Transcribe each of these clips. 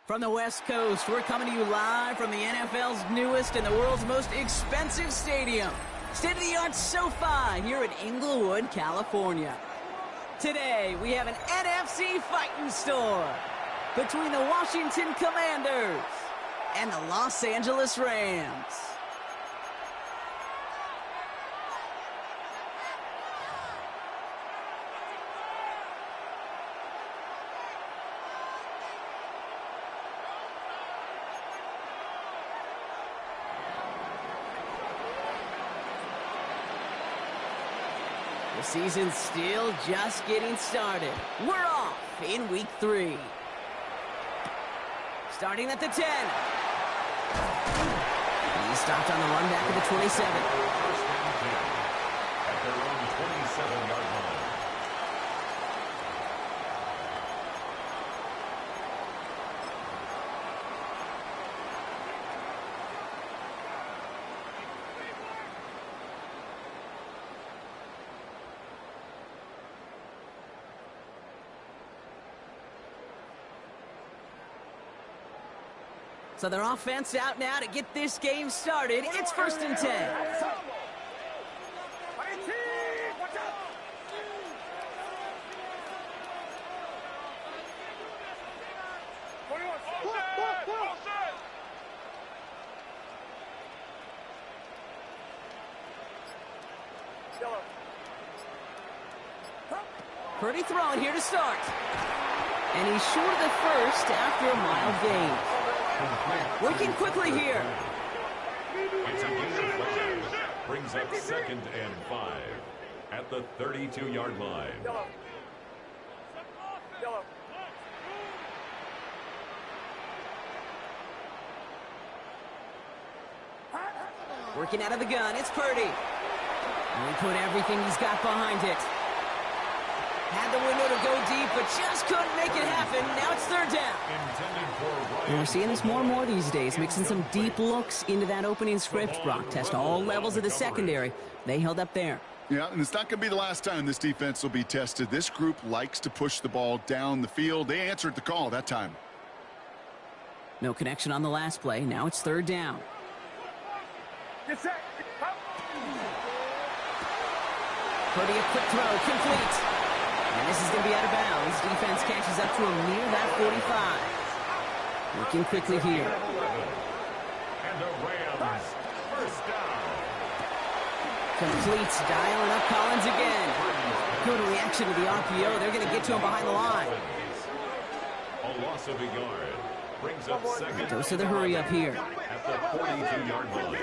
From the West Coast, we're coming to you live from the NFL's newest and the world's most expensive stadium. State-of-the-art SoFi here in Inglewood, California. Today, we have an NFC fighting store between the Washington Commanders and the Los Angeles Rams. The season's still just getting started. We're off in week 3. Starting at the 10. He stopped on the run back at the 27. At their own 27-yard line. So their offense out now to get this game started. It's 1st and 10. Purdy throwing here to start. And he's short of the first after a mild gain. Working quickly here. It's a gain of 5. Brings up 2nd and 5 at the 32-yard line. Working out of the gun, it's Purdy. And he put everything he's got behind it. Had the window to go deep, but just couldn't make it happen. Now it's 3rd down. And we're seeing this more and more these days, mixing some deep looks into that opening script. Brock test all levels of the secondary. They held up there. Yeah, and it's not going to be the last time this defense will be tested. This group likes to push the ball down the field. They answered the call that time. No connection on the last play. Now it's 3rd down. Purdy, a quick throw, complete. And this is going to be out of bounds. Defense catches up to him near that 45. Looking quickly here. And the Rams, 1st down. Completes, dialing up Collins again. Good reaction to the RPO. They're going to get to him behind the line. A loss of a yard. Brings up 2nd. Dose of the hurry up here. At the 42-yard line.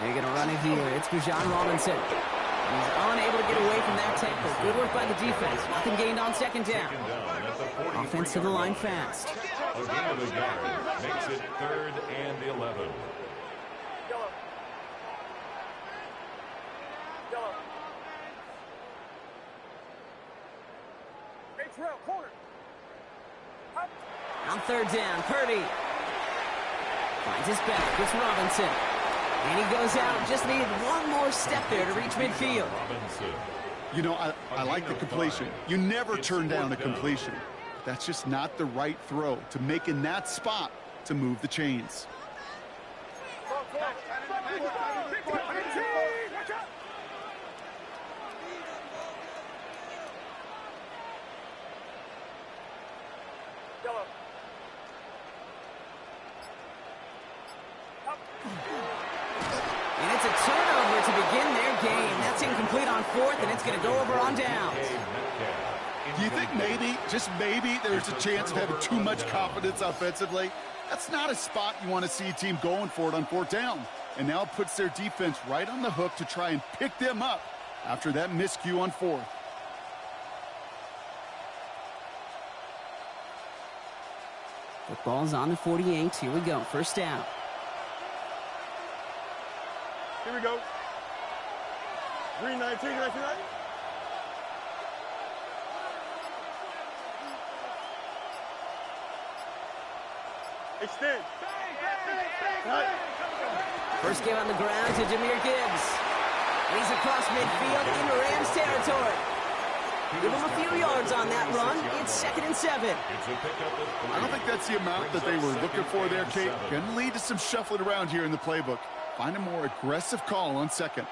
They're going to run it here. It's Bijan Robinson. He's unable to get away from that tackle. Good work by the defense. Nothing gained on 2nd down. Offense to the line fast. A gain of a yard makes it 3rd and 11. On 3rd down, Purdy finds his back. It's Robinson. And he goes out. Just needed one more step there to reach midfield. You know, I like the completion. You never turn down a completion. That's just not the right throw to make in that spot to move the chains. And it's a turnover to begin their game. That's incomplete on 4th, and it's going to go over on downs. Do you think maybe, just maybe, there's a chance of having too much confidence offensively? That's not a spot you want to see a team going for it on 4th down. And now it puts their defense right on the hook to try and pick them up after that miscue on 4th. Football's on the 48. Here we go. First down. Here we go. Green 19, 19. Extend. First give on the ground to Jahmyr Gibbs. He's across midfield into Rams territory. Give him a few yards on that run. It's 2nd and 7. I don't think that's the amount that they were looking for there, Kate. Going to lead to some shuffling around here in the playbook. Find a more aggressive call on 2nd.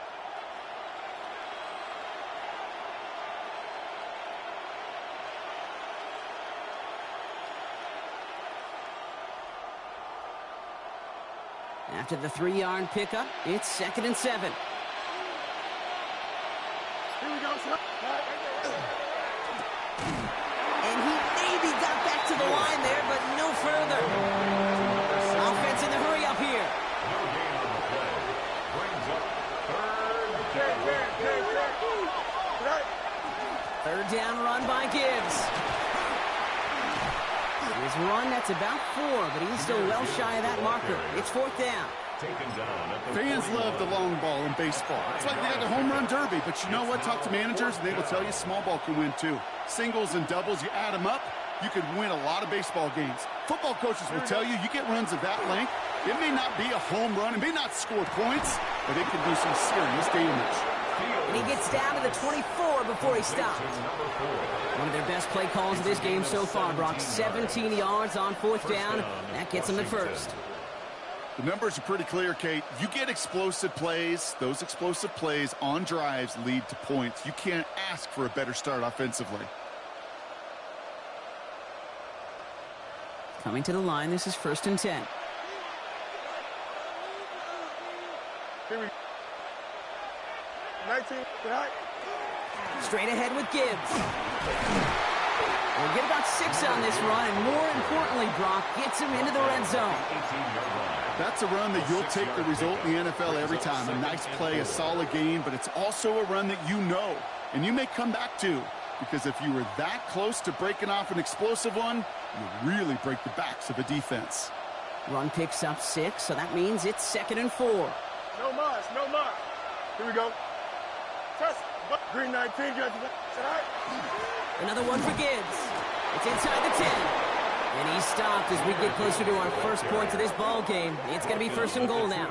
After the 3-yard pickup, it's 2nd and 7. Here we go, sir. And he maybe got back to the line there, but no further. Offense in the hurry up here. Third down run by Gibbs. His run, that's about 4, but he's still well shy of that marker. It's 4th down. Fans love the long ball in baseball. It's like they got the home run derby, but you know what? Talk to managers, and they will tell you small ball can win too. Singles and doubles, you add them up, you could win a lot of baseball games. Football coaches will tell you, you get runs of that length, it may not be a home run, it may not score points, but it can do some serious damage. And he gets down to the 24 before he stopped. One of their best play calls of this game so far, Brock. 17 yards on 4th down. That gets him the first. The numbers are pretty clear, Kate. You get explosive plays. Those explosive plays on drives lead to points. You can't ask for a better start offensively. Coming to the line, this is 1st and 10. Here we go. 19, tonight. Straight ahead with Gibbs. We'll get about 6 on this run, and more importantly, Brock gets him into the red zone. That's a run that you'll take the result in the NFL every time. A nice play, a solid game, but it's also a run that you know, and you may come back to, because if you were that close to breaking off an explosive one, you really break the backs of a defense. Run picks up 6, so that means it's 2nd and 4. No mas, no mas. Here we go. Test. Green 19, tonight. Another one for Gibbs. It's inside the 10. And he's stopped as we get closer to our first points of this ball game. It's going to be 1st and goal now.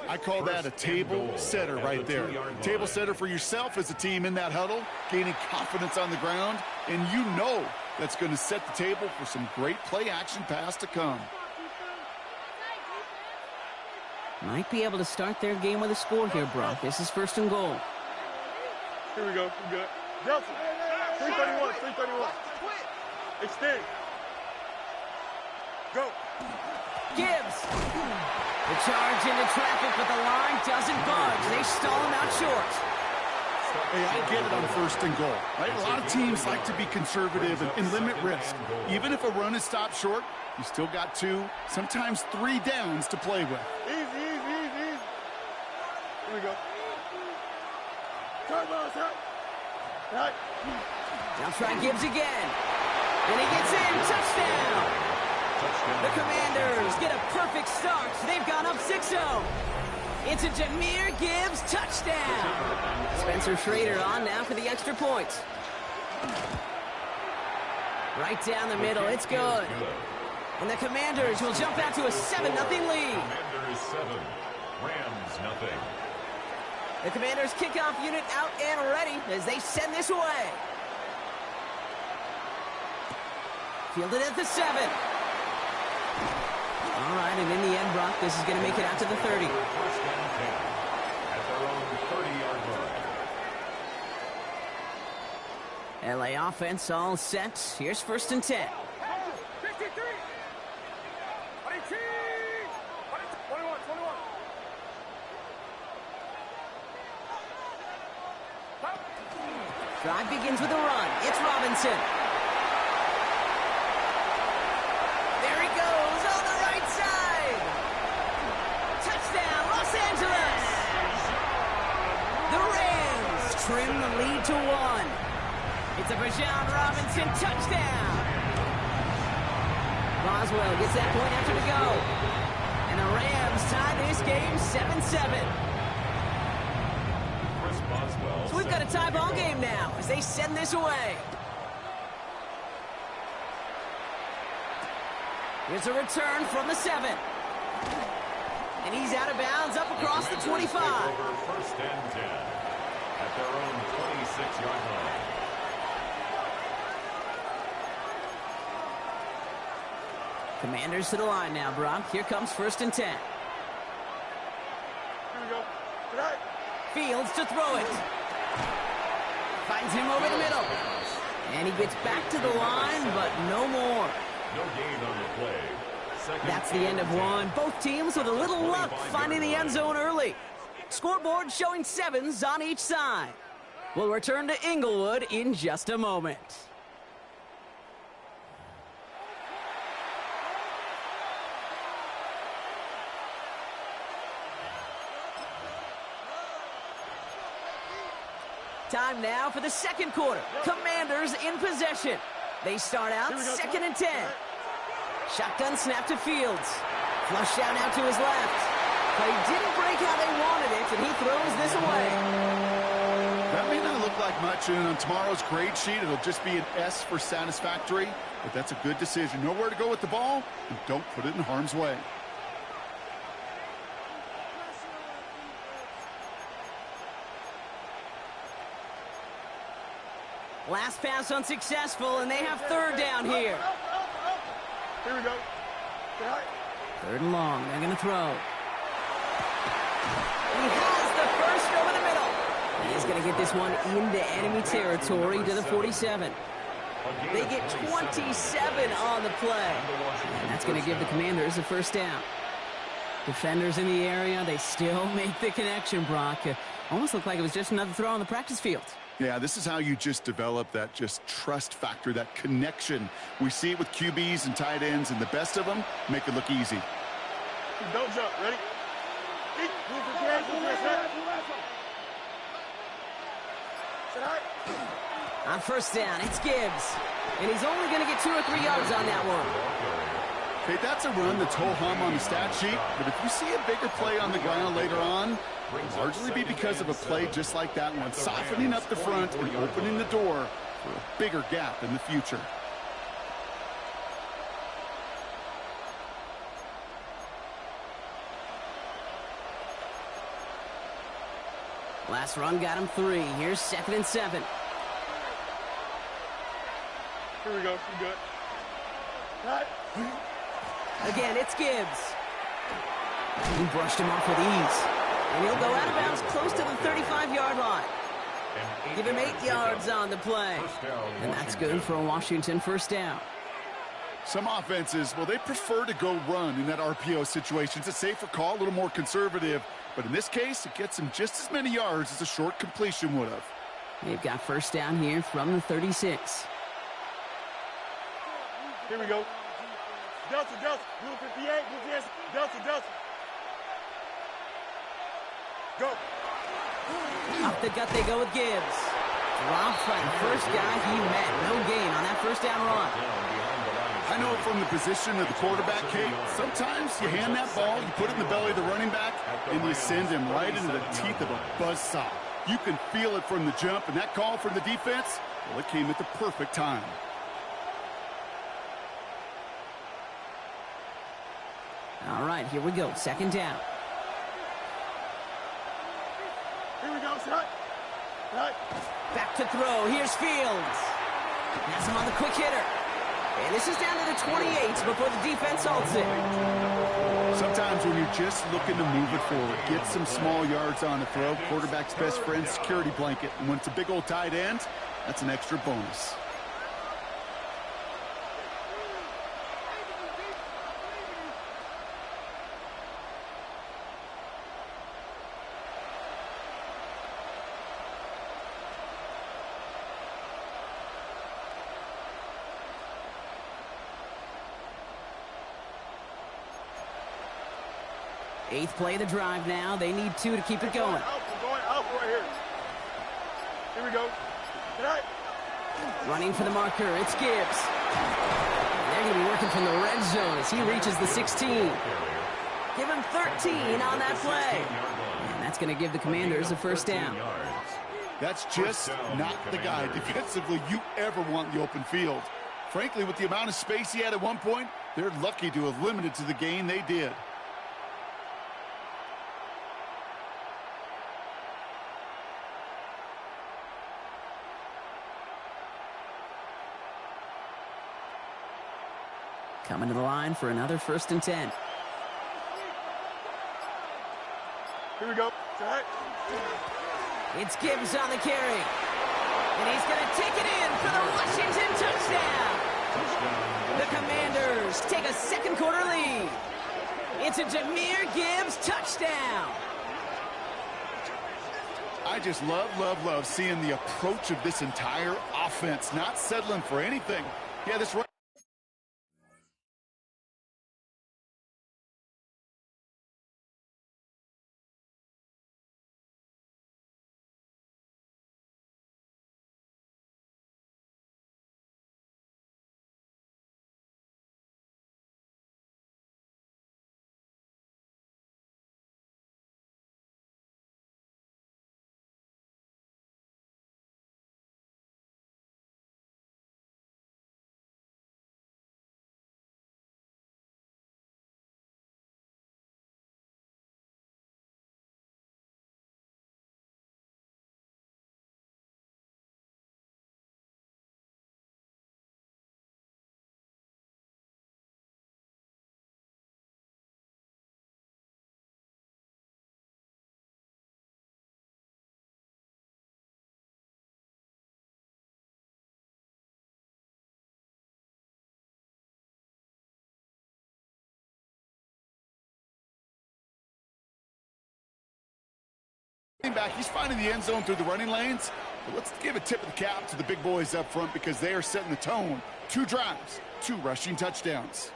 I call that a table setter right there. Table setter for yourself as a team in that huddle, gaining confidence on the ground, and you know that's going to set the table for some great play action pass to come. Might be able to start their game with a score here, Brock. This is 1st and goal. Here we go. We're good. Delta. 331. 331. Extend. Go. Gibbs. The charge into traffic, but the line doesn't budge. They stall him out short. Hey, I get it on 1st and goal, right? A lot of teams like to be conservative and limit risk. Even if a run is stopped short, you still got 2, sometimes 3 downs to play with. Easy, easy, easy, easy. Here we go. Turn ball, sir. Right. Now try Gibbs again. And he gets in. Touchdown. The Commanders get a perfect start. They've gone up 6-0. It's a Jahmyr Gibbs touchdown. Spencer Schrader on now for the extra point. Right down the middle. It's good. And the Commanders will jump out to a 7-0 lead. Commanders 7, Rams nothing. The Commanders kickoff unit out and ready as they send this away. Fielded at the 7. All right, and in the end, Brock, this is going to make it out to the 30. 1st and 10 at their own 30-yard line. LA offense all set. Here's 1st and 10. 53. 22. 21. 21. Drive begins with a run. It's Robinson. There he goes on the right side. Touchdown, Los Angeles. The Rams trim the lead to 1. It's a Bijan Robinson touchdown. Boswell gets that point after to go. And the Rams tie this game 7-7. Chris Boswell. So we've got a tie ball game now as they send this away. Here's a return from the 7. And he's out of bounds up across the 25. First and 10 at their own 26-yard line. Commanders to the line now, Brock. Here comes first and 10. Here we go. Tonight. Fields to throw it. Finds him over the middle. And he gets back to the line, but no more. No gain on the play. That's the end of one. Both teams with a little luck finding the end zone early. Scoreboard showing 7s on each side. We'll return to Inglewood in just a moment. Time now for the second quarter. Commanders in possession. They start out second and 10. Shotgun snap to Fields. Flush down out to his left. But he didn't break how they wanted it, and he throws this away. That may not look like much, and on tomorrow's grade sheet, it'll just be an S for satisfactory, but that's a good decision. Know where to go with the ball, and don't put it in harm's way. Last pass unsuccessful, and they have third down here. Here we go. Third and long. They're going to throw. He has the first over the middle. He's going to get this one into enemy territory to the 47. They get 27 on the play. And that's going to give the Commanders a first down. Defenders in the area, they still make the connection, Brock. Almost looked like it was just another throw on the practice field. Yeah, this is how you just develop that just trust factor, that connection. We see it with QBs and tight ends, and the best of them make it look easy. Don't jump. Ready? On first down, it's Gibbs. And he's only going to get 2 or 3 yards on that one. Okay, that's a run that's ho-hum on the stat sheet, but if you see a bigger play on the ground later on, it'll largely be because of a play just like that one, softening up the front and opening the door for a bigger gap in the future. Last run got him 3. Here's second and 7. Here we go. You good? Cut. Again, it's Gibbs. He brushed him off with ease. And he'll go out of bounds close to the 35-yard line. Give him 8 yards on the play. And that's good for a Washington first down. Some offenses, well, they prefer to go run in that RPO situation. It's a safer call, a little more conservative. But in this case, it gets them just as many yards as a short completion would have. They've got first down here from the 36. Here we go. Delta, Delta, blue 58, blue 58, Delta, Delta. Go. Up the gut they go with Gibbs. Rob Frank, first guy he met. No gain on that first down run. I know from the position of the quarterback, Kate, sometimes you hand that ball, you put it in the belly of the running back, and you send him right into the teeth of a buzzsaw. You can feel it from the jump, and that call from the defense, well, it came at the perfect time. All right, here we go. Second down. Here we go, shot. Right. Back to throw. Here's Fields. Has him on the quick hitter. And this is down to the 28 before the defense halts it. Sometimes when you're just looking to move it forward, get some small yards on the throw, quarterback's best friend, security blanket. And when it's a big old tight end, that's an extra bonus. Eighth play of the drive now. They need 2 to keep it going. We're going out right here. Here we go. Tonight. Running for the marker. It's Gibbs. They're going to be working from the red zone as he reaches the 16. Give him 13 on that play. And that's going to give the Commanders a first down. That's just not the guy defensively you ever want in the open field. Frankly, with the amount of space he had at one point, they're lucky to have limited to the gain they did. Coming to the line for another 1st and 10. Here we go. It's Gibbs on the carry. And he's going to take it in for the Washington touchdown. The Commanders take a second quarter lead. It's a Jahmyr Gibbs touchdown. I just love seeing the approach of this entire offense, not settling for anything. Yeah, this right. Back, he's finding the end zone through the running lanes. But let's give a tip of the cap to the big boys up front because they are setting the tone. 2 drives, 2 rushing touchdowns.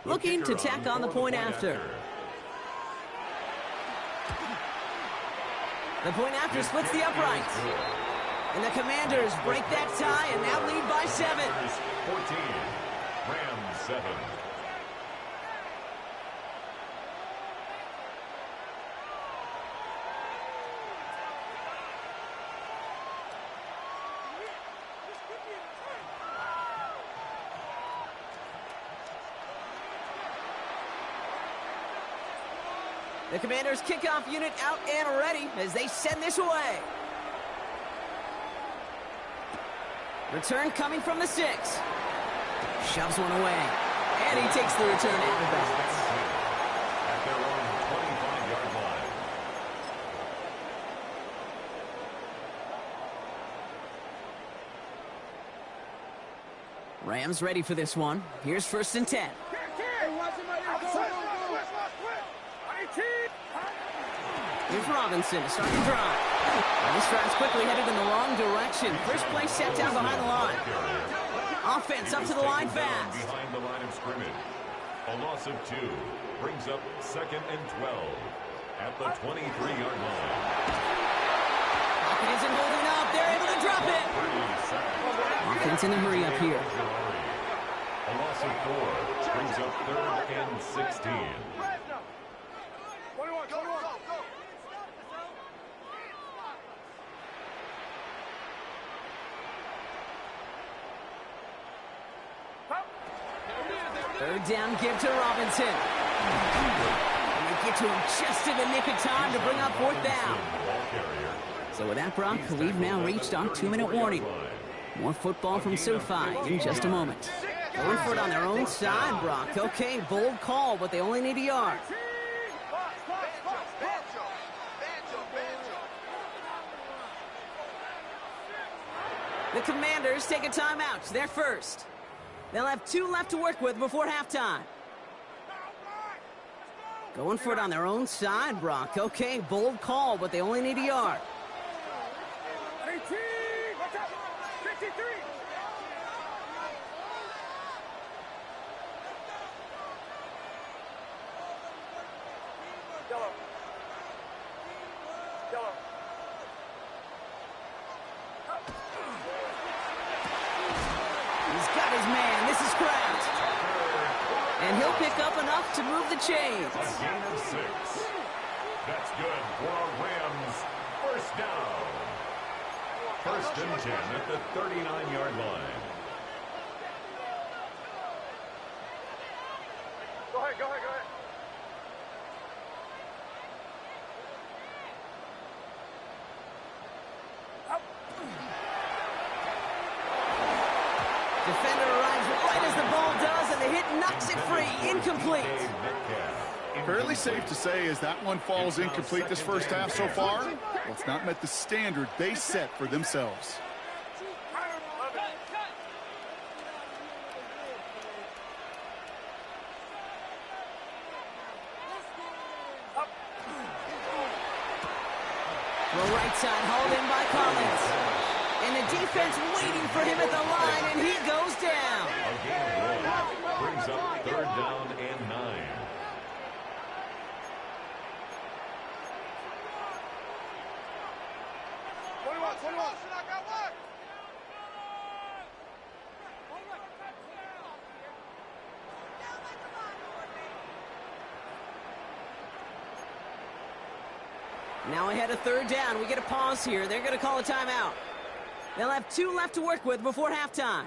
Looking to tack on the point after. The point after splits the uprights. And the Commanders break that tie and now lead by 7. 14, Rams 7. The Commanders' kickoff unit out and ready as they send this away. Return coming from the 6. Shoves one away. And he takes the return out of bounds. At their own 25-yard line. Rams ready for this one. Here's 1st and 10. Here's Robinson to start the drive. And this drive's quickly headed in the wrong direction. First play set down behind the line. Offense up to the line fast. Behind the line of scrimmage. A loss of 2 brings up 2nd and 12 at the 23-yard line. Pocket isn't holding up. They're able to drop it. Offense in a hurry up here. A loss of 4 brings up 3rd and 16. Third down, give to Robinson. And they get to him just in the nick of time to bring up 4th down. So with that, Brock, we've now reached our 2-minute warning. More football from SoFi in just a moment. Going for it on their own side, Brock. Okay, bold call, but they only need a yard. The Commanders take a timeout. They're first. They'll have 2 left to work with before halftime. Going for it on their own side, Brock. Okay, bold call, but they only need a yard. Yellow. Yellow. He's got his man. This is Kraft. And he'll pick up enough to move the chains. A gain of 6. That's good for a Rams first down. First and 10 at the 39-yard line. Go ahead, go ahead, go ahead. Defender arrives right as the ball does, and the hit knocks it free. Incomplete. Fairly safe to say as that one falls incomplete this first half so far. Well, it's not met the standard they set for themselves. The right side hauled in by Collins. And the defense waiting for him at the line, and he goes down. A gain of 1 brings up 3rd down and 9. Now ahead of 3rd down. We get a pause here. They're going to call a timeout. They'll have 2 left to work with before halftime.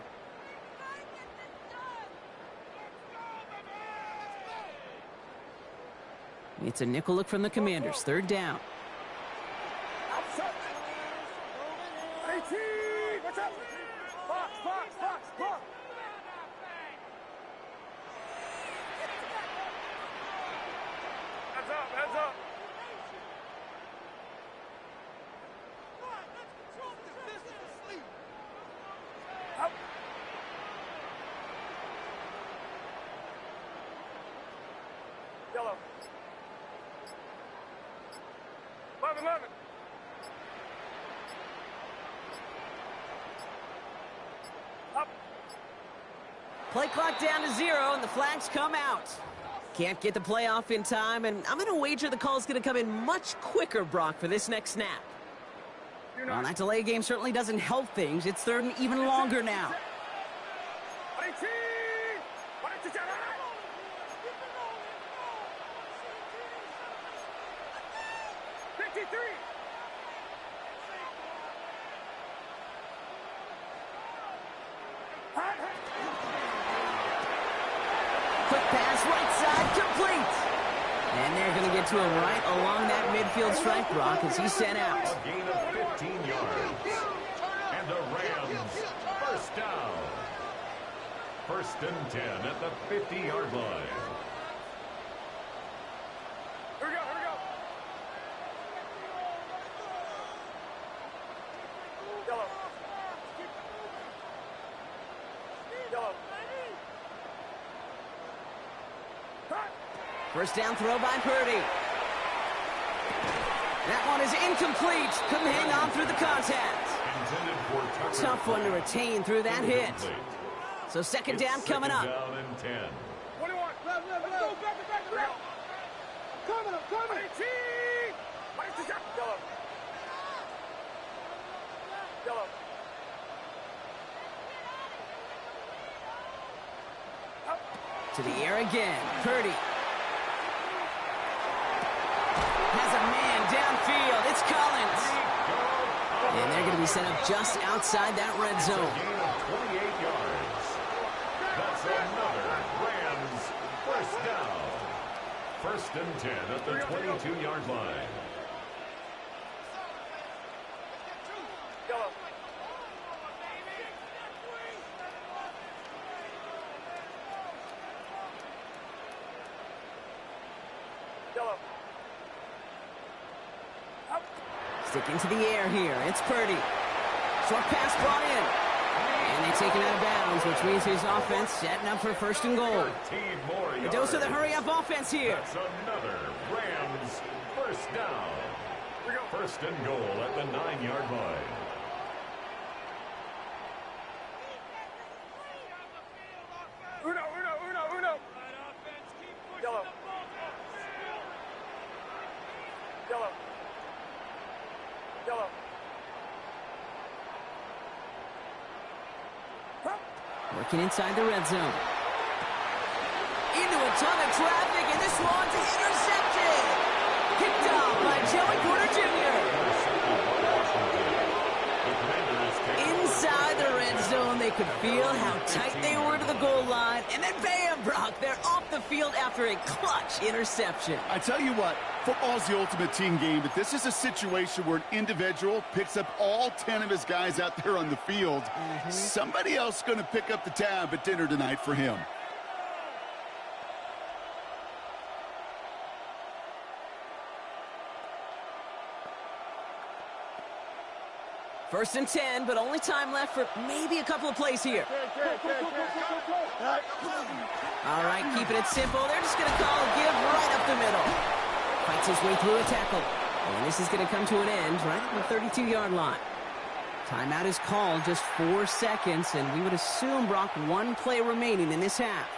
It's a nickel look from the Commanders. 3rd down. 18! What's up? Box, box, box, box! Heads up, heads up! Up. Yellow. 11. Up. Play clock down to 0, and the flags come out. Can't get the play off in time, and I'm going to wager the call's going to come in much quicker, Brock, for this next snap. Well, that delay game certainly doesn't help things. It's 3rd and even longer now. 18! 53! Quick pass, right side, complete. And they're going to get to him right along that midfield stripe, Brock, as he's sent out. A gain of 15 yards. And the Rams first down. 1st and 10 at the 50-yard line. Here we go, here we go. Yellow. Yellow. First down throw by Purdy. That one is incomplete. Couldn't hang on through the contact. Intended for Tucker. Tough one to retain through that hit. Incomplete. So second It's down coming up. Down and 10. 21. Let's go, back. Coming up. 18! Yellow. Yellow. To the air again. Purdy. Has a man downfield. It's Collins. And they're going to be set up just outside that red zone. Gain of 28 yards. That's another Rams first down. 1st and 10 at the 22-yard line. Yellow. Yellow. Sticking to the air here. It's Purdy. Short pass brought in. And they take it out of bounds, which means his offense setting up for 1st and goal. 13 more A yards. dose of the hurry-up offense here. That's another Rams first down. 1st and goal at the 9-yard line. Uno. Yellow. Yellow. Working inside the red zone. Into a ton of traffic, and this one's intercepted. Picked off by Joey Porter Jr. Inside the red zone, they could feel how tight they were to the goal line. And then bam, Brock, they're off the field after a clutch interception. I tell you what, football's the ultimate team game, but this is a situation where an individual picks up all 10 of his guys out there on the field. Somebody else is going to pick up the tab at dinner tonight for him. First and 10, but only time left for maybe a couple of plays here. All right, keeping it simple. They're just going to call a give right up the middle. Fights his way through a tackle. And this is going to come to an end right at the 32-yard line. Timeout is called, just 4 seconds, and we would assume, Brock, 1 play remaining in this half.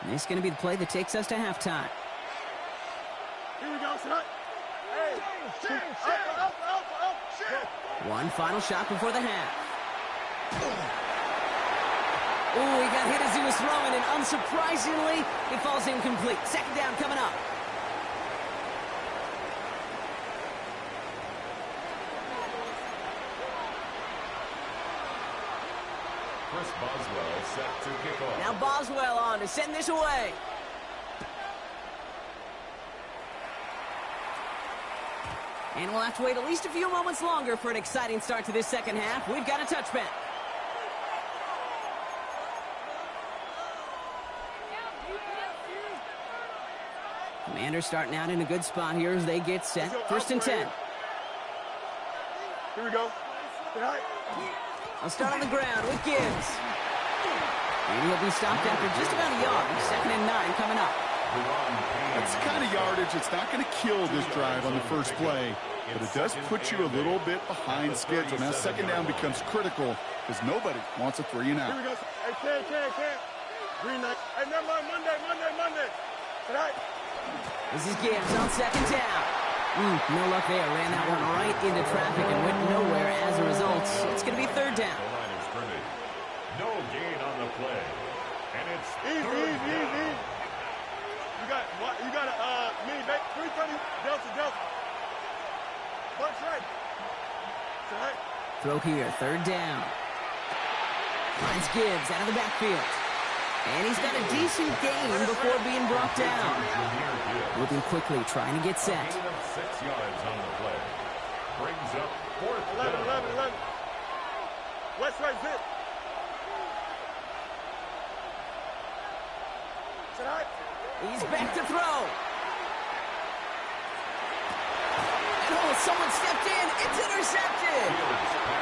And this is going to be the play that takes us to halftime. Here we go, son. Hey, up. One final shot before the half. Ooh, he got hit as he was throwing, and unsurprisingly, it falls incomplete. Second down coming up. Chris Boswell set to kick off. Now Boswell on to send this away. And we'll have to wait at least a few moments longer for an exciting start to this second half. We've got a touchback. Commanders starting out in a good spot here as they get set. First and 10. Here we go. I'll start on the ground with Gibbs. And he'll be stopped after just about a yard. Second and 9 coming up. That's the kind of yardage that's not going to kill this drive on the first play, but it does put you a little bit behind schedule. Now second down becomes critical because nobody wants a 3 and out. Here we go. Hey, can't. Green light. Hey, never mind. Monday. Tonight. This is Gibbs on second down. No luck there. Ran that one right into traffic and went nowhere as a result. It's going to be third down. The line of scrimmage. No gain on the play. And it's easy. You got a mini back 330 delta. Bunch right. Tonight. Throw here, third down. Finds Gibbs out of the backfield. And he's got a decent gain before being brought down. Moving quickly, trying to get set. gain of 6 yards on the play. Brings up fourth 11. West right zip. Tonight. He's back to throw. Oh, someone stepped in. It's intercepted.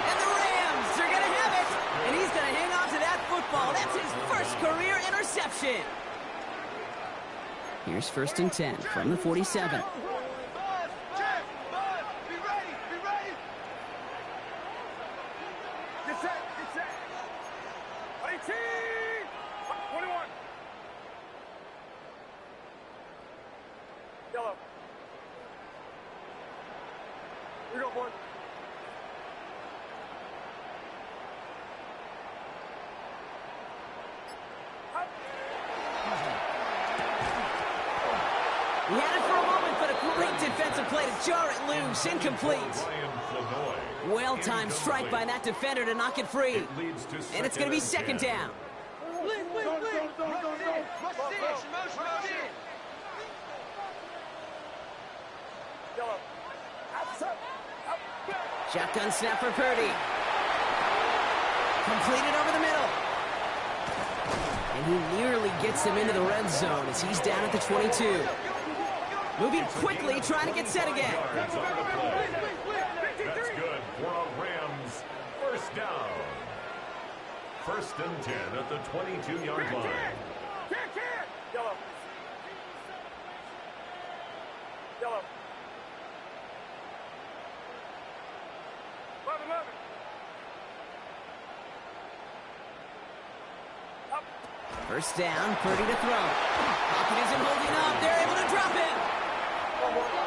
And the Rams are going to have it. And he's going to hang on to that football. That's his first career interception. Here's first and 10 from the 47. Be ready. Get set. 18. 21. Yellow. We go, boy. He had it for a moment, but a great defensive play to jar it loose. Incomplete. Well-timed strike by that defender to knock it free. And it's going to be second down. Shotgun snap for Purdy. Completed over the middle. And he nearly gets them into the red zone as he's down at the 22. Moving quickly, trying to get set again. That's good for a Rams first down. First and 10 at the 22-yard line. Yellow. First down, Purdy to throw. Pocket isn't holding up. They're able to drop him.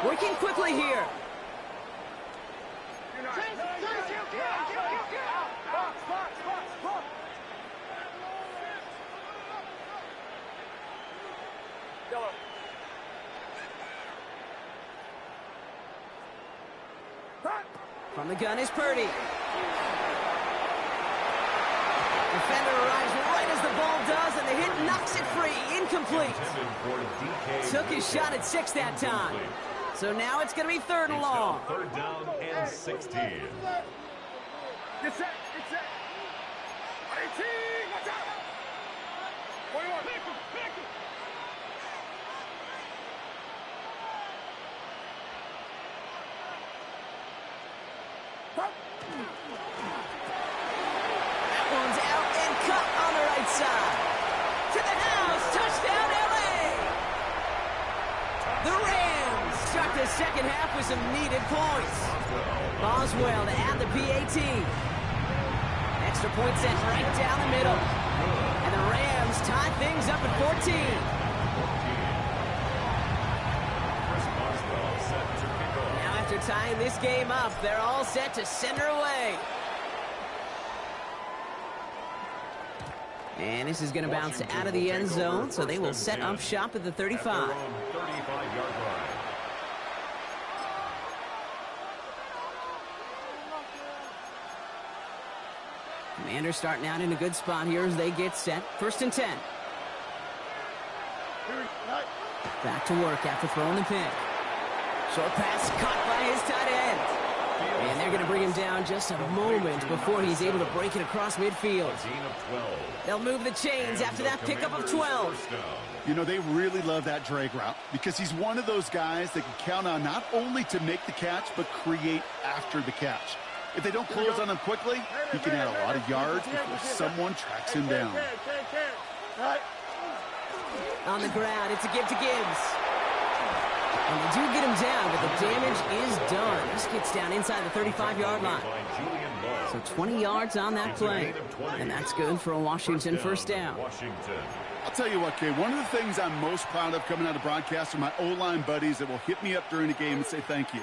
Working quickly here. From the gun is Purdy. Defender arrives right as the ball does, and the hit knocks it free. Incomplete. Took his shot at 6 that time. So now it's going to be 3rd and long. 3rd down and 16. Get set, get set. 18, watch out. 21, pick him, pick him. That one's out and cut on the right side. To the house, touchdown LA. The Rams start the second half with some needed points. Boswell to add the PAT. Extra point sent right down the middle. And the Rams tie things up at 14. Now after tying this game up, they're all set to send her away. And this is going to bounce out of the end zone, so they will set up shop at the 35. 35-yard line. Commanders starting out in a good spot here as they get set. 1st and 10. Back to work after throwing the pick. Short pass caught by his tight end. And they're going to bring him down just a moment before he's able to break it across midfield. They'll move the chains after that pickup of 12. You know, they really love that drag route because he's one of those guys that can count on not only to make the catch, but create after the catch. If they don't close on him quickly, he can add a lot of yards before someone tracks him down. On the ground, it's a give to Gibbs. And they do get him down, but the damage is done. This gets down inside the 35-yard line. So 20 yards on that play. And that's good for a Washington 1st down. I'll tell you what, Kay, one of the things I'm most proud of coming out of broadcast are my O-line buddies that will hit me up during the game and say thank you.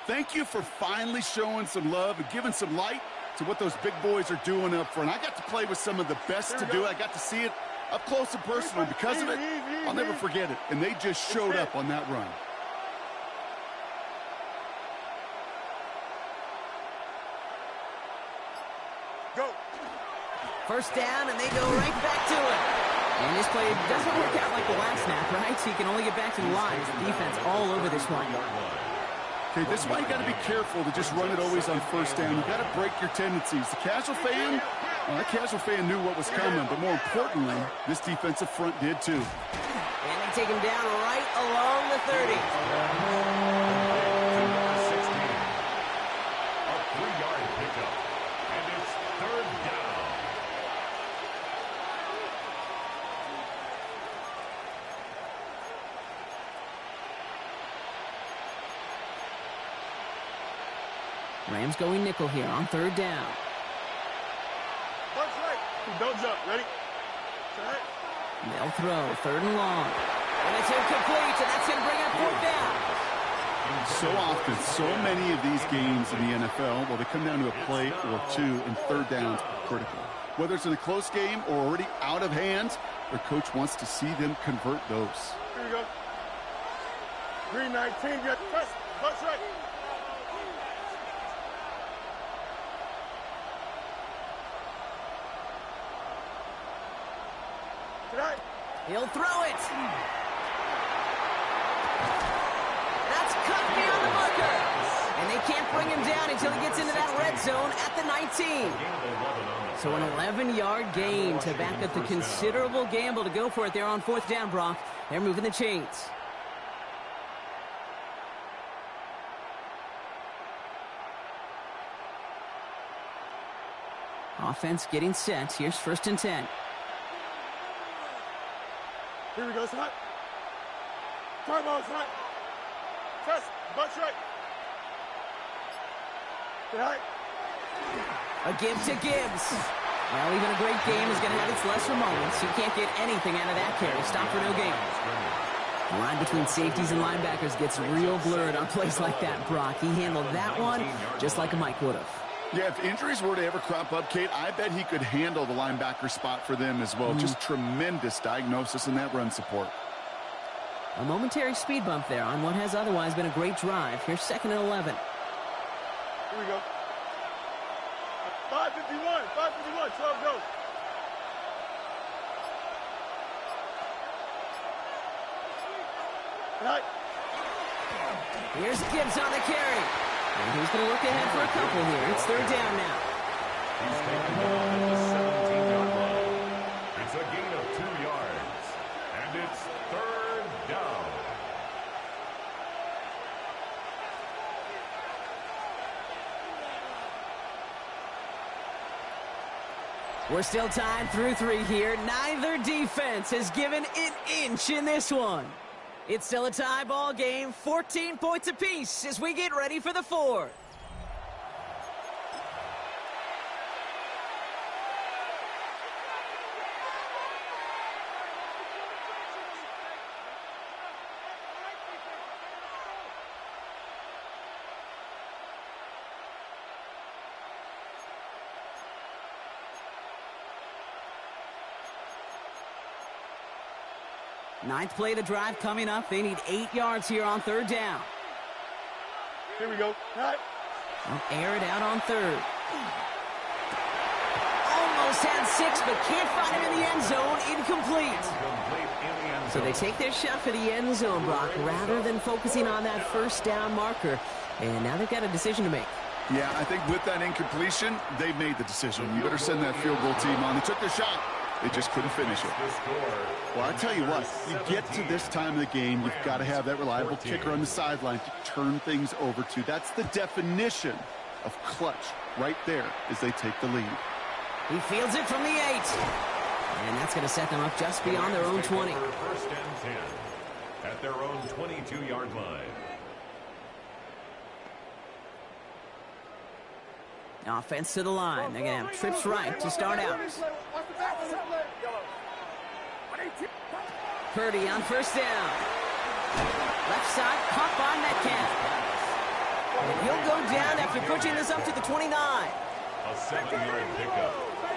Thank you for finally showing some love and giving some light to what those big boys are doing up front. I got to play with some of the best to do it. I got to see it up close and personal. Because of it, I'll never forget it. And they just showed up on that run. Go. 1st down, and they go right back to it. And this play doesn't work out like the last snap, right? So he can only get back to the line. Defense all over this one. Okay, this is why you got to be careful to just run it always on 1st down. You got to break your tendencies. The casual fan, well, that casual fan knew what was coming, but more importantly, this defensive front did too. And they take him down right along the 30. A 3-yard pickup. And it's 3rd down. Rams going nickel here on 3rd down. Punch right. Don't jump. Ready? Set. They'll throw 3rd and long. And it's incomplete, and that's going to bring up 4th down. So often, so many of these games in the NFL, well, they come down to a play or two, and 3rd downs are critical. Whether it's in a close game or already out of hand, their coach wants to see them convert those. Here we go. Green 19, get press. Punch right. Tonight. He'll throw it. That's cut beyond the marker. And they can't bring him down until he gets into that red zone at the 19. So an 11-yard gain to back up the considerable gamble to go for it there on 4th down, Brock. They're moving the chains. Offense getting set. Here's 1st and 10. Here we go, Snap. Try ball, Snap. Press, bunch right. Tonight. A give to Gibbs. Well, even a great game is going to have its lesser moments. He can't get anything out of that carry. Stop for no gain. The line between safeties and linebackers gets real blurred on plays like that, Brock. He handled that one just like a Mike would have. Yeah, if injuries were to ever crop up, Kate, I bet he could handle the linebacker spot for them as well. Just tremendous diagnosis in that run support. A momentary speed bump there on what has otherwise been a great drive. Here's 2nd and 11. Here we go. 5:51, 5:51, 12 goes. Right. Here's Gibbs on the carry. And he's going to look ahead for a couple here. It's 3rd down now. He's taken the ball at the 17-yard line. It's a gain of 2 yards. And it's 3rd down. We're still tied through 3 here. Neither defense has given an inch in this one. It's still a tie ball game, 14 points apiece as we get ready for the 4th. Ninth play of the drive coming up. They need 8 yards here on 3rd down. Here we go. Right. They'll air it out on 3rd. Almost had 6, but can't find him in the end zone. Incomplete. So they take their shot for the end zone, Brock, rather than focusing on that 1st down marker. And now they've got a decision to make. Yeah, I think with that incompletion, they've made the decision. You better send that field goal team on. They took their shot. They just couldn't finish it. Well, I tell you what, you get to this time of the game, you've got to have that reliable kicker on the sideline to turn things over to. That's the definition of clutch right there as they take the lead. He fields it from the 8. And that's going to set them up just beyond their own 20. 1st and 10 at their own 22-yard line. Offense to the line. They're going to have trips right to start out. Purdy on 1st down. Left side, caught by Metcalf. And he'll go down after pushing this up to the 29. A 7-yard pickup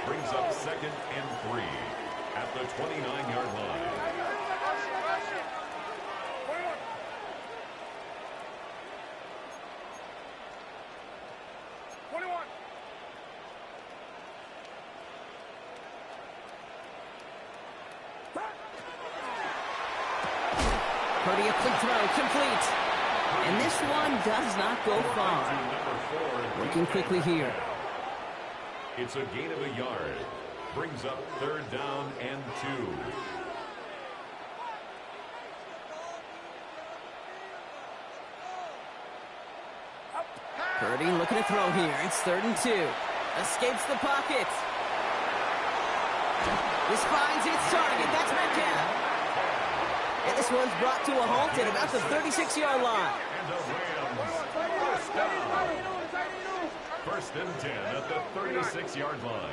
brings up 2nd and 3 at the 29-yard line. Purdy a quick throw, complete. And this one does not go far. Working quickly here. It's a gain of a yard. Brings up 3rd down and 2. Purdy looking to throw here. It's 3rd and 2. Escapes the pocket. This finds its target. That's Metcalf. And this one's brought to a halt at about the 36-yard line. And the Rams, 1st down. 1st and 10 at the 36-yard line.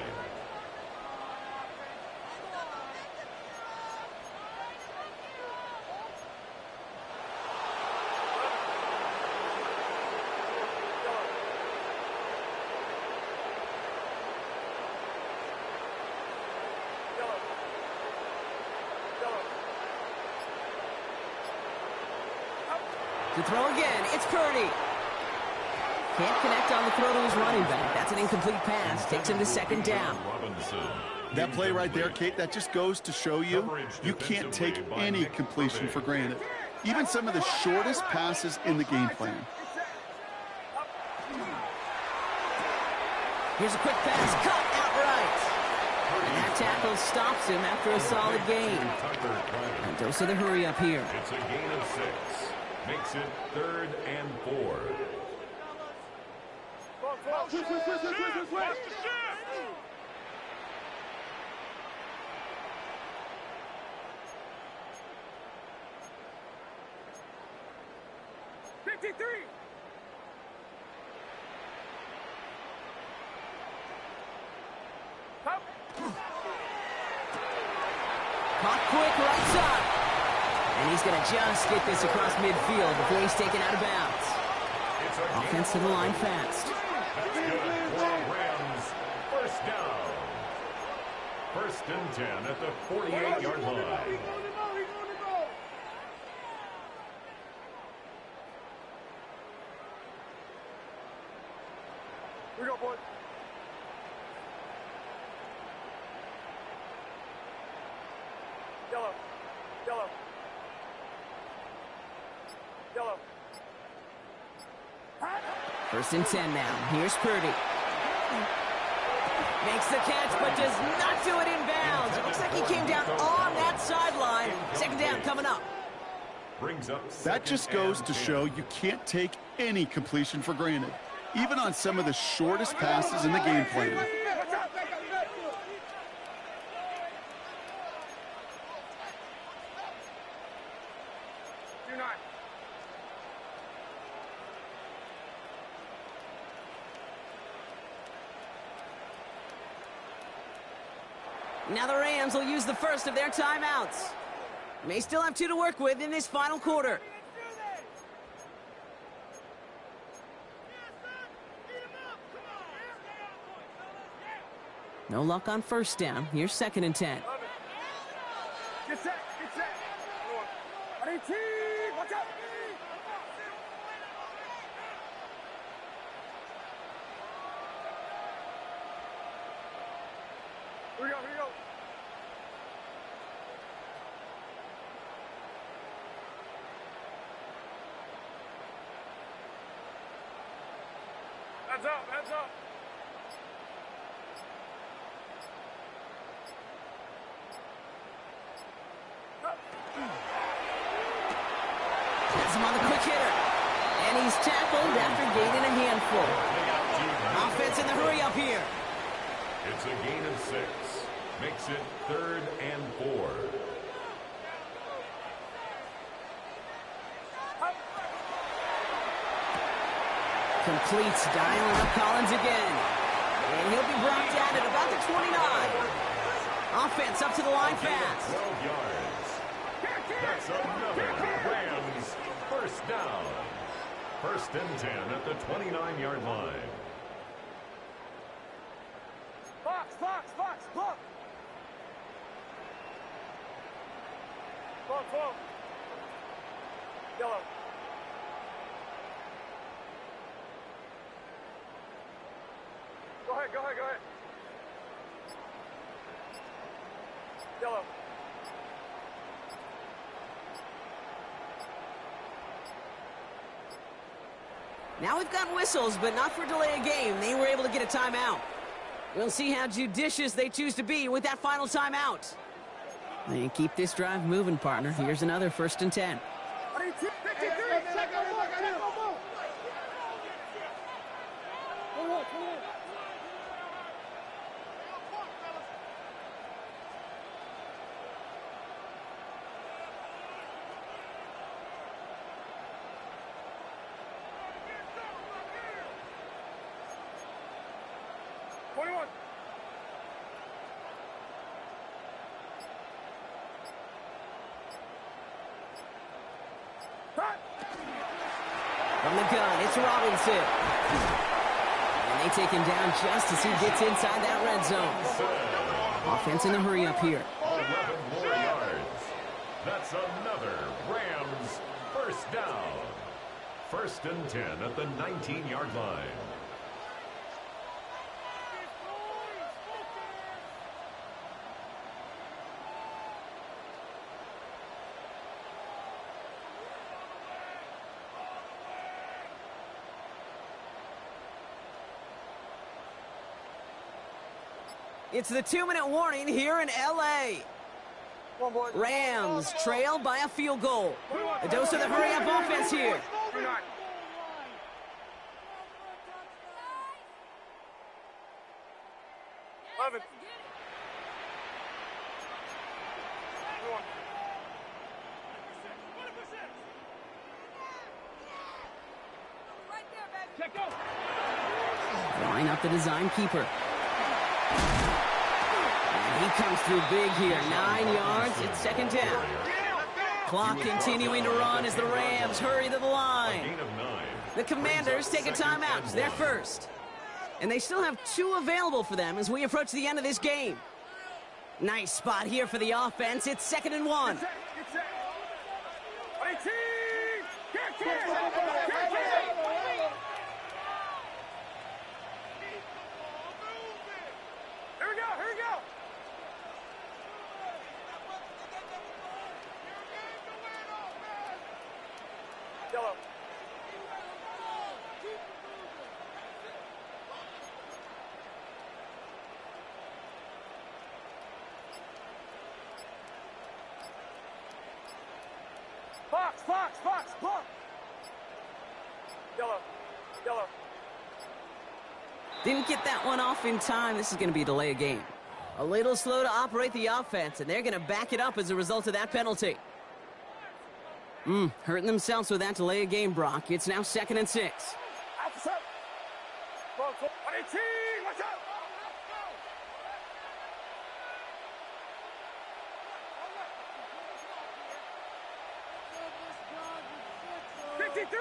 To throw again, it's Purdy. Can't connect on the throw to his running back. That's an incomplete pass. Takes him to 2nd down. That play right there, Kate, that just goes to show you, you can't take any completion for granted. Even some of the shortest passes in the game plan. Here's a quick pass, cut outright. And that tackle stops him after a solid gain. And dose of the hurry up here. It's a gain of 6. Makes it 3rd and 4. Switch. 53. Caught quick right side. And he's going to just get this across midfield before he's taken out of bounds. Offense to the line fast. That's good for Rams. First down. First and 10 at the 48-yard line. Here we go, boys. Yellow. Yellow. Yellow. First and 10 now. Here's Purdy. Makes the catch, but does not do it in bounds. It looks like he came down on that sideline. Second down coming up. Brings up That just goes to show you can't take any completion for granted, even on some of the shortest passes in the game plan. Now the Rams will use the first of their timeouts. May still have 2 to work with in this final quarter. No luck on first down. Here's second and 10. Get set. Get set. Watch out. Here we go. Heads up. Has him on the quick hitter. And he's tackled after gaining a handful. Offense in the hurry up here. It's a gain of 6. Makes it 3rd and 4. Completes, dialing up Collins again. And he'll be brought down at about the 29. Offense up to the line fast. 12 yards. That's another Rams first down. First and 10 at the 29-yard line. Fox. Yellow. Go ahead. Yellow. Now we've got whistles, but not for delay of game. They were able to get a timeout. We'll see how judicious they choose to be with that final timeout. They keep this drive moving, partner. Here's another first and 10. From the gun, it's Robinson. And they take him down just as he gets inside that red zone. Offense in the hurry up here. 11 more yards. That's another Rams first down. First and 10 at the 19-yard line. It's the 2-minute warning here in L.A. Rams trail by a field goal. A dose of the hurry-up offense here. Line up the design keeper. And he comes through big here. 9 yards. It's second down. Clock continuing to run as the Rams hurry to the line. Gain of 9. The Commanders take a timeout. They're first. And they still have 2 available for them as we approach the end of this game. Nice spot here for the offense. It's 2nd and 1. Get set. 18. Here we go. Yellow. Fox. Yellow. Didn't get that one off in time. This is going to be a delay of game. A little slow to operate the offense, and they're going to back it up as a result of that penalty. Hurting themselves with that delay of game, Brock. It's now 2nd and 6. Officer. 18. Watch out. 53.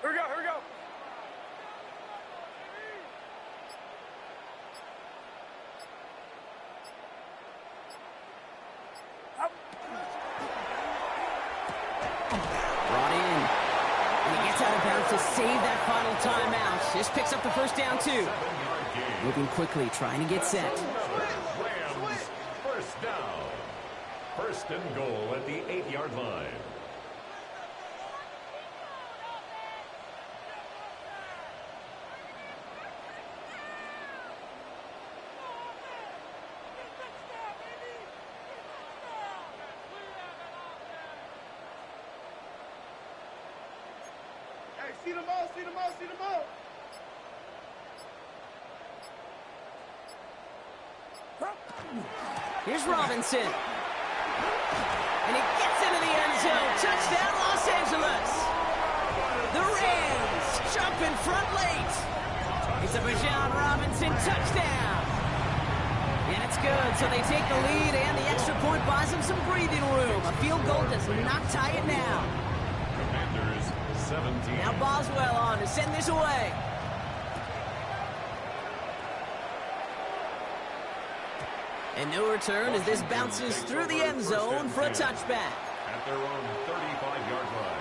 Here we go. Brought in. And he gets out of bounds to save that final timeout. This picks up the first down, too. Moving quickly, trying to get set. Rams, first down. 1st and goal at the 8-yard line. Hey, see the ball. Here's Robinson. And he gets into the end zone. Touchdown, Los Angeles. The Rams jump in front late. It's a Bijan Robinson touchdown. And it's good, so they take the lead, and the extra point buys them some breathing room. A field goal does not tie it now. Commanders 17. Now Boswell on to send this away. And no return as this bounces through the end zone for a touchback. At their own 35-yard line.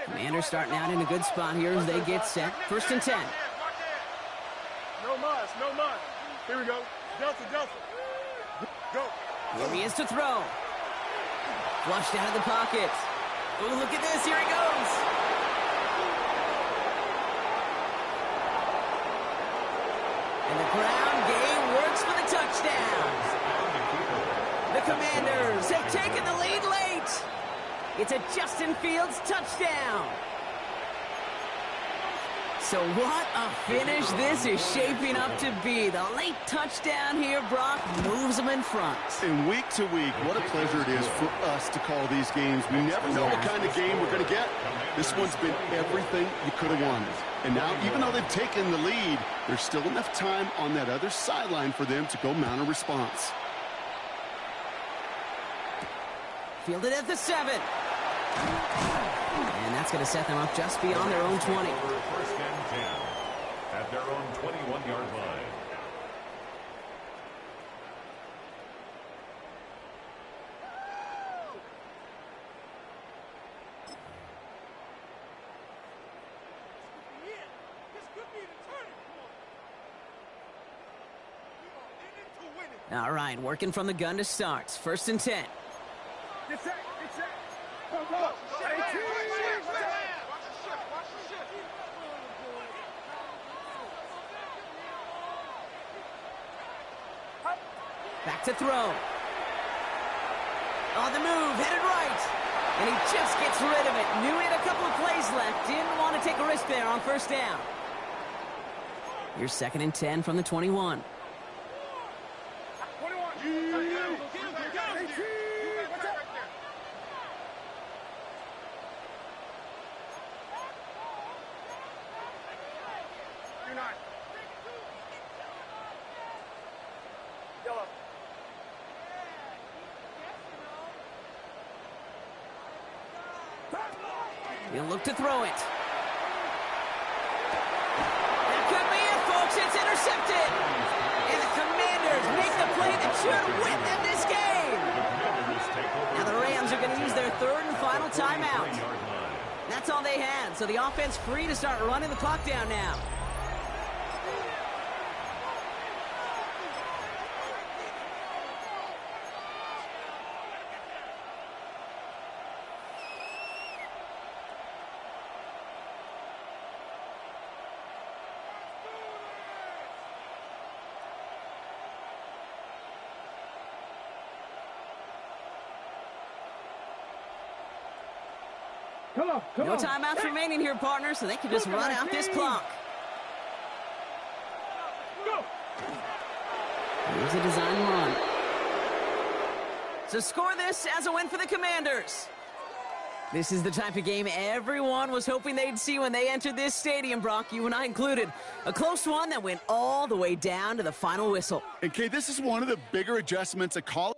Commanders starting out in a good spot here as they get set. 1st and 10. No mas. Here we go. Delta. Go. Here he is to throw. Flushed out of the pocket. Oh, look at this. Here he goes. And the ground game works for the touchdown. The Commanders have taken the lead late. It's a Justin Fields touchdown. So what a finish this is shaping up to be. The late touchdown here, Brock, moves them in front. And week to week, what a pleasure it is for us to call these games. We never know what kind of game we're going to get. This one's been everything you could have wanted. And now, even though they've taken the lead, there's still enough time on that other sideline for them to go mount a response. Fielded at the 7. And that's going to set them up just beyond their own 20. 1st and 10 at their own 21-yard line. All right, working from the gun to start. 1st and 10. Get set. Go. 18. Back to throw. On the move, headed right. And he just gets rid of it. Knew he had a couple of plays left. Didn't want to take a risk there on 1st down. Here's 2nd and 10 from the 21. He'll look to throw it. That could be it, folks. It's intercepted. And the Commanders make the play that should win them this game. Now the Rams are going to use their third and final timeout. That's all they had, so the offense free to start running the clock down now. No timeouts remaining here, partner, so they can just run out this clock. Here's a design run. So score this as a win for the Commanders. This is the type of game everyone was hoping they'd see when they entered this stadium, Brock, you and I included. A close one that went all the way down to the final whistle. And, Kay, this is one of the bigger adjustments a college